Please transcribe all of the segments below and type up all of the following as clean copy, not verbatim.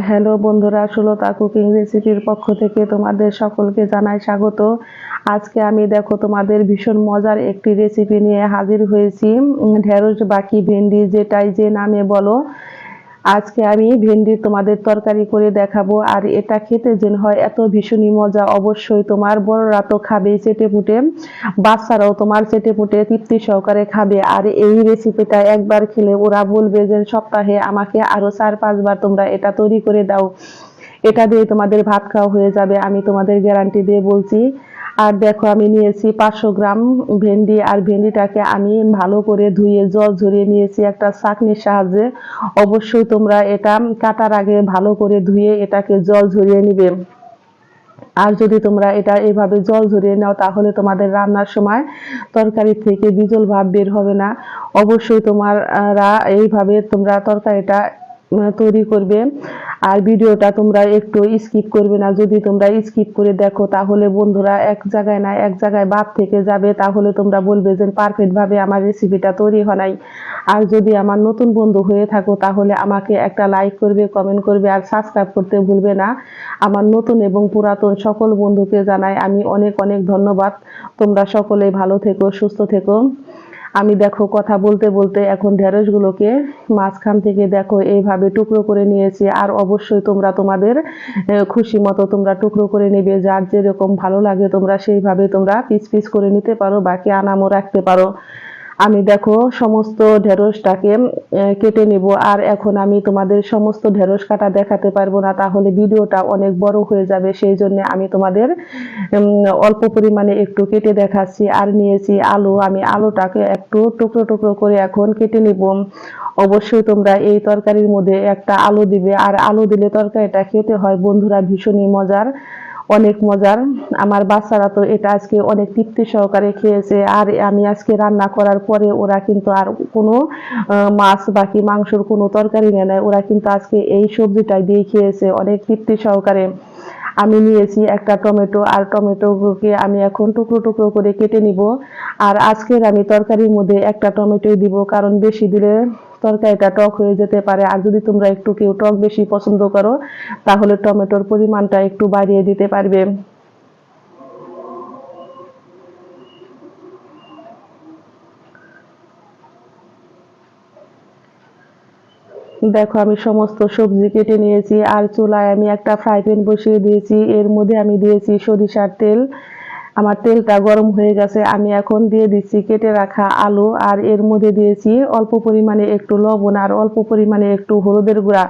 Hello বন্ধুরা, Sulata cooking রেসিপির পক্ষ থেকে তোমাদের সকলকে জানাই স্বাগত। আজকে আমি দেখো তোমাদের ভীষণ মজার একটি রেসিপি নিয়ে হাজির হয়েছি। ঢেঁড়স বাকি ভেন্ডি যেটাই যে নামে বলো, আজকে আমি ভেন্ডির তোমাদের তরকারি করে দেখাবো। আর এটা খেতে যেন হয় এত ভীষণই মজা, অবশ্যই তোমার বড়রা তো খাবেই চেটে পুটে, বাচ্চারাও তোমার চেটে পুটে তৃপ্তি সহকারে খাবে। আর এই রেসিপিটা একবার খেলে ওরা বলবে যে সপ্তাহে আমাকে আরো 4-5 বার তোমরা এটা তৈরি করে দাও। এটা দিয়ে তোমাদের ভাত খাওয়া হয়ে যাবে, আমি তোমাদের গ্যারান্টি দিয়ে বলছি। আর দেখো আমি নিয়েছি 500 গ্রাম ভেন্ডি, আর ভেন্ডিটাকে আমি ভালো করে ধুয়ে জল ঝরিয়ে নিয়েছি একটা ছাঁকনির সাহায্যে। অবশ্যই তোমরা এটা কাটার আগে ভালো করে ধুয়ে এটাকে জল ঝরিয়ে নিবে। আর যদি তোমরা এটা এভাবে জল ঝরিয়ে নাও তাহলে তোমাদের রান্নার সময় তরকারি থেকে বিজল ভাব বের হবে না। অবশ্যই তোমরা এইভাবে তোমরা তরকারিটা তৈরি করবে। আর ভিডিওটা তোমরা একটু স্কিপ করবে না। যদি তোমরা স্কিপ করে দেখো তাহলে বন্ধুরা এক জায়গায় না এক জায়গায় বাদ থেকে যাবে, তাহলে তোমরা বলবে যে পারফেক্ট ভাবে আমার রেসিপিটা তৈরি হয় নাই। আর যদি আমার নতুন বন্ধু হয়ে থাকো তাহলে আমাকে একটা লাইক করবে, কমেন্ট করবে, আর সাবস্ক্রাইব করতে ভুলবে না। আমার নতুন এবং পুরাতন সকল বন্ধুকে জানাই আমি অনেক অনেক ধন্যবাদ। তোমরা সকলেই ভালো থেকো, সুস্থ থেকো। আমি দেখো কথা বলতে বলতে এখন ঢেঁড়সগুলোকে মাঝখান থেকে দেখো এইভাবে টুকরো করে নিয়েছি। আর অবশ্যই তোমরা তোমাদের খুশি মতো তোমরা টুকরো করে নেবে, যার যেরকম ভালো লাগে তোমরা সেইভাবে তোমরা পিস পিস করে নিতে পারো, বাকি আনামও রাখতে পারো। আমি দেখো সমস্ত ঢেঁড়সটাকে কেটে নিব। আর এখন আমি তোমাদের সমস্ত ঢেঁড়স কাটা দেখাতে পারবো না, তাহলে ভিডিওটা অনেক বড় হয়ে যাবে। সেই জন্য আমি তোমাদের অল্প পরিমাণে একটু কেটে দেখাচ্ছি। আর নিয়েছি আলু, আমি আলুটাকে একটু টুকরো টুকরো করে এখন কেটে নিব। অবশ্যই তোমরা এই তরকারির মধ্যে একটা আলু দিবে, আর আলু দিলে তরকারিটা খেতে হয় বন্ধুরা ভীষণই মজার, অনেক মজার। আমার বাচ্চারা তো এটা আজকে অনেক তৃপ্তি সহকারে খেয়েছে। আর আমি আজকে রান্না করার পরে ওরা কিন্তু আর কোনো মাছ বাকি মাংসর কোনো তরকারি নেয় নাই, ওরা কিন্তু আজকে এই সবজিটাই দিয়ে খেয়েছে অনেক তৃপ্তি সহকারে। আমি নিয়েছি একটা টমেটো, আর টমেটোকে আমি এখন টুকরো টুকরো করে কেটে নিব। আর আজকের আমি তরকারির মধ্যে একটা টমেটোই দিব, কারণ বেশি দিলে তরকারিটা টক হয়ে যেতে পারে। আর যদি তোমরা একটু কেউ টক বেশি পছন্দ করো তাহলে টমেটোর পরিমাণটা একটু বাড়িয়ে দিতে পারবে। দেখো আমি সমস্ত সবজি কেটে নিয়েছি। আর চুলায় আমি একটা ফ্রাই প্যান বসিয়ে দিয়েছি, এর মধ্যে আমি দিয়েছি সরিষার তেল। আমার তেলটা গরম হয়ে গেছে, আমি এখন দিয়ে দিচ্ছি কেটে রাখা আলু। আর এর মধ্যে দিয়েছি অল্প পরিমাণে একটু লবণ আর অল্প পরিমাণে একটু হলুদের গুঁড়া।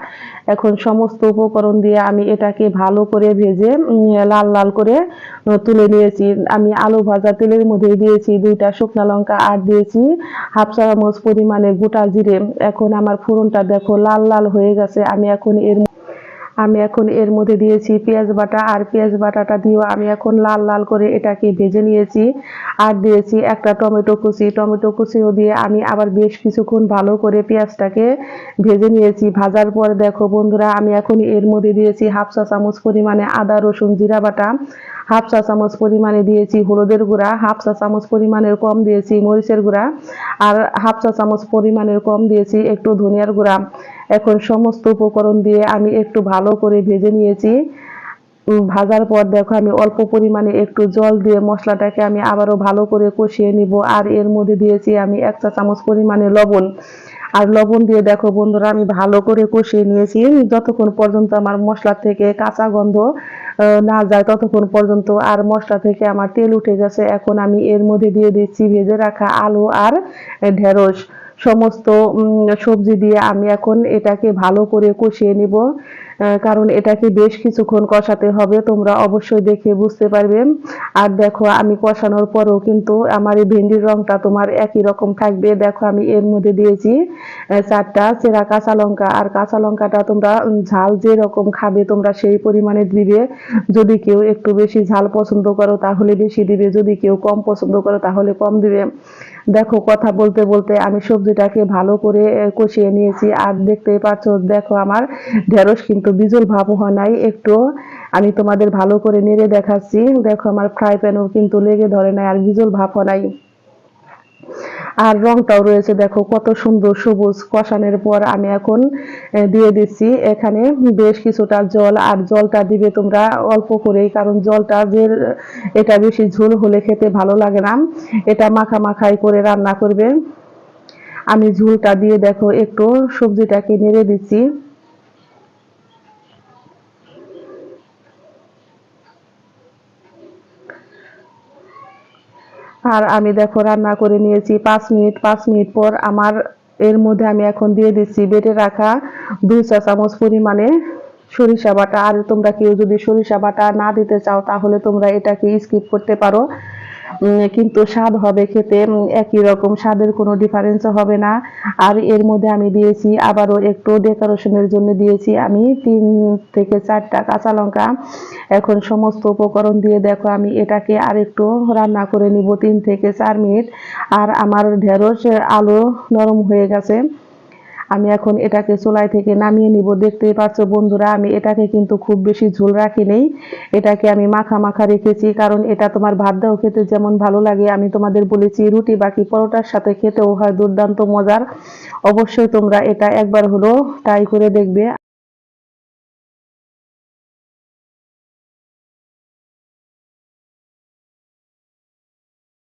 এখন সমস্ত উপকরণ দিয়ে আমি এটাকে ভালো করে ভেজে লাল লাল করে তুলে নিয়েছি। আমি আলু ভাজা তেলের মধ্যে দিয়েছি 2টা শুকনা লঙ্কা, আর দিয়েছি হাফ চা চামচ পরিমাণে গোটা জিরে। এখন আমার ফোড়নটা দেখো লাল লাল হয়ে গেছে। আমি এখন এর মধ্যে দিয়েছি পেঁয়াজ বাটা, আর পেঁয়াজ বাটাটা দিয়েও আমি এখন লাল লাল করে এটাকে ভেজে নিয়েছি। আর দিয়েছি একটা টমেটো কুচি, টমেটো কুচিও দিয়ে আমি আবার বেশ কিছুক্ষণ ভালো করে পেঁয়াজটাকে ভেজে নিয়েছি। ভাজার পর দেখো বন্ধুরা আমি এখন এর মধ্যে দিয়েছি হাফ চা চামচ পরিমাণে আদা রসুন জিরা বাটা, হাফ চা চামচ পরিমাণে দিয়েছি হলুদের গুঁড়া, হাফ চা চামচ পরিমাণের কম দিয়েছি মরিচের গুঁড়া, আর হাফ চা চামচ পরিমাণের কম দিয়েছি একটু ধনিয়ার গুঁড়া। এখন সমস্ত উপকরণ দিয়ে আমি একটু ভালো করে ভেজে নিয়েছি। ভাজার পর দেখো আমি অল্প পরিমাণে একটু জল দিয়ে মশলাটাকে আমি আবারও ভালো করে কষিয়ে নিব। আর এর মধ্যে দিয়েছি আমি 1 চা চামচ পরিমাণে লবণ। আর লবণ দিয়ে দেখো বন্ধুরা আমি ভালো করে কষিয়ে নিয়েছি যতক্ষণ পর্যন্ত আমার মশলা থেকে কাঁচা গন্ধ না যায় ততক্ষণ পর্যন্ত। আর মশলা থেকে আমার তেল উঠে গেছে। এখন আমি এর মধ্যে দিয়ে দিচ্ছি ভেজে রাখা আলু আর ঢেঁড়স। সমস্ত সবজি দিয়ে আমি এখন এটাকে ভালো করে কষিয়ে নিব, কারণ এটাকে বেশ কিছুক্ষণ কষাতে হবে, তোমরা অবশ্যই দেখে বুঝতে পারবে। আর দেখো আমি কষানোর পরেও কিন্তু আমার এই ভেন্ডির রংটা তোমার একই রকম থাকবে। দেখো আমি এর মধ্যে দিয়েছি 4টা চেরা কাঁচা লঙ্কা। আর কাঁচা লঙ্কাটা তোমরা ঝাল যেরকম খাবে তোমরা সেই পরিমাণে দিবে। যদি কেউ একটু বেশি ঝাল পছন্দ করো তাহলে বেশি দিবে, যদি কেউ কম পছন্দ করো তাহলে কম দিবে। দেখো কথা বলতে বলতে আমি সবজিটাকে ভালো করে কষিয়ে নিয়েছি। আর দেখতেই পাচ্ছ দেখো আমার ঢেঁড়স কিন্তু বিজল ভাব হয় নাই একটু। আমি তোমাদের ভালো করে নেড়ে দেখাচ্ছি। দেখো আমার ফ্রাই প্যানও কিন্তু লেগে ধরে নাই আর বিজল ভাব হয় নাই। আর রংটাও রয়েছে, দেখো কত সুন্দর সবুজ। কষানোর পর আমি এখন দিয়ে দিচ্ছি এখানে বেশ কিছুটা জল। আর জলটা দিবে তোমরা অল্প করেই, কারণ জলটা যে এটা বেশি ঝোল হলে খেতে ভালো লাগে না। এটা মাখা মাখাই করে রান্না করবে। আমি ঝোলটা দিয়ে দেখো একটু সবজিটাকে নেড়ে দিচ্ছি। আর আমি দেখো রান্না করে নিয়েছি 5 মিনিট। 5 মিনিট পর আমার এর মধ্যে আমি এখন দিয়ে দিচ্ছি বেটে রাখা 2 চা চামচ পরিমাণে সরিষা বাটা। আর তোমরা কেউ যদি সরিষা বাটা না দিতে চাও তাহলে তোমরা এটাকে স্কিপ করতে পারো। কিন্তু স্বাদ হবে খেতে একই রকম, স্বাদের কোনো ডিফারেন্স হবে না। আর এর মধ্যে আমি দিয়েছি আবারও একটু ডেকোরেশনের জন্য দিয়েছি আমি 3 থেকে 4টা কাঁচা লঙ্কা। এখন সমস্ত উপকরণ দিয়ে দেখো আমি এটাকে আর একটু রান্না করে নিব 3 থেকে 4 মিনিট। আর আমার ঢেঁড়স আলু নরম হয়ে গেছে। আমি এখন এটাকে চুলাই থেকে নামিয়ে নিব। দেখতেই পাচ্ছ বন্ধুরা, আমি এটাকে কিন্তু খুব বেশি ঝোল রাখি নেই। এটাকে আমি মাখা মাখা রেখেছি, কারণ এটা তোমার ভাত দাও খেতে যেমন ভালো লাগে, আমি তোমাদের বলেছি রুটি বাকি পরোটার সাথে খেতেও হয় দুর্দান্ত মজার। অবশ্যই তোমরা এটা একবার হলো ট্রাই করে দেখবে।